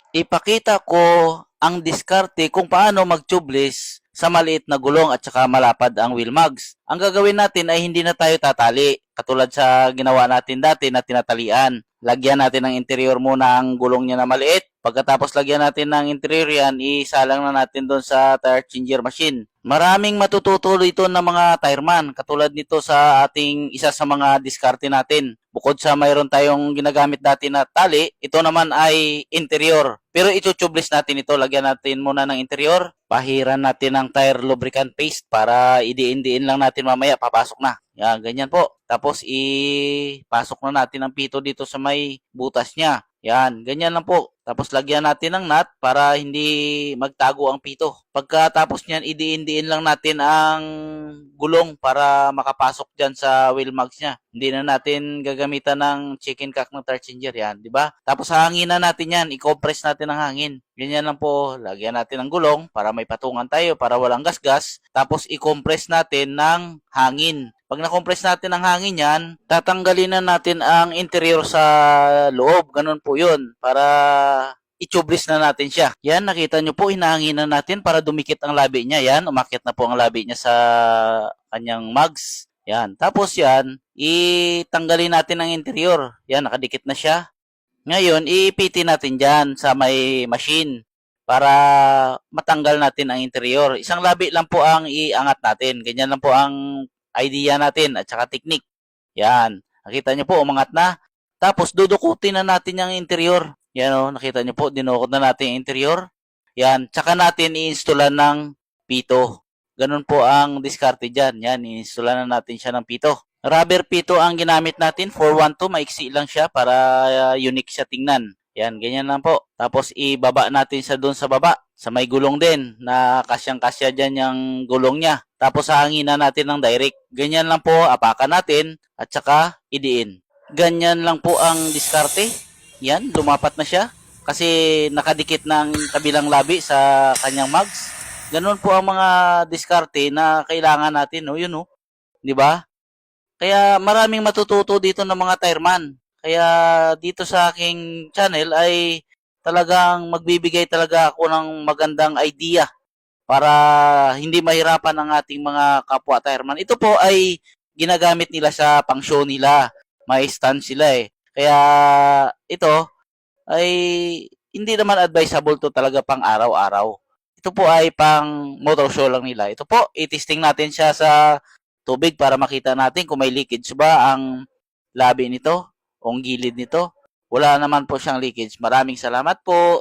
Ipakita ko ang diskarte kung paano mag-tubeless sa maliit na gulong at saka malapad ang wheel mugs. Ang gagawin natin ay hindi na tayo tatali katulad sa ginawa natin dati na tinatalian. Lagyan natin ng interior muna ang gulong niya na maliit. Pagkatapos lagyan natin ng interior yan, isalang na natin doon sa tire changer machine. Maraming matututo dito ng mga tireman katulad nito sa ating isa sa mga diskarte natin. Bukod sa mayroon tayong ginagamit dati na tali, ito naman ay interior. Pero ito-tubeless natin ito. Lagyan natin muna ng interior. Pahiran natin ng tire lubricant paste para idiin-diin lang natin mamaya. Papasok na. Yan, ganyan po. Tapos ipasok na natin ang pito dito sa may butas niya. Yan, ganyan lang po. Tapos lagyan natin ng nut para hindi magtago ang pito. Pagkatapos niyan, idiin-diin lang natin ang gulong para makapasok dyan sa wheel mugs niya. Hindi na natin gagamitan ng chicken cock ng tire changer yan, di ba? Tapos hahanginan natin yan, i-compress natin ang hangin. Ganyan lang po, lagyan natin ng gulong para may patungan tayo, para walang gasgas. Tapos i-compress natin ng hangin. Pag na-compress natin ang hangin yan, tatanggalin na natin ang interior sa loob. Ganun po yun. Para i-tubeless na natin siya. Yan, nakita nyo po, hinahanginan natin para dumikit ang labi niya. Yan, umakyat na po ang labi niya sa kanyang mugs. Yan. Tapos yan, itanggalin natin ang interior. Yan, nakadikit na siya. Ngayon, iipitin natin dyan sa may machine para matanggal natin ang interior. Isang labi lang po ang iangat natin. Ganyan lang po ang idea natin at saka technique. Yan. Nakita nyo po, umangat na. Tapos, dudukutin na natin yung interior. Yan o, nakita nyo po, dinukot na natin yung interior. Yan. Tsaka natin i-installan ng pito. Ganun po ang diskarte dyan. Yan, i-installan na natin siya ng pito. Rubber pito ang ginamit natin. 412, maiksi lang siya para unique siya tingnan. Yan, ganyan lang po. Tapos, ibaba natin siya doon sa baba. Sa may gulong din na kasyang-kasya dyan yung gulong niya. Tapos hahanginan natin ng direct. Ganyan lang po, apakan natin at saka idiin. Ganyan lang po ang diskarte. Yan, lumapat na siya. Kasi nakadikit ng kabilang labi sa kanyang mugs. Ganun po ang mga diskarte na kailangan natin. No? Yun, no? Di ba? Kaya maraming matututo dito ng mga tireman. Kaya dito sa aking channel ay talagang magbibigay talaga ako ng magandang idea para hindi mahirapan ang ating mga kapwa tireman. Ito po ay ginagamit nila sa pang-show nila. May stand sila eh. Kaya ito ay hindi naman advisable to talaga pang araw-araw. Ito po ay pang motor show lang nila. Ito po, i-testing natin siya sa tubig para makita natin kung may leakage ba ang labi nito o ang gilid nito. Wala naman po siyang leakage. Maraming salamat po.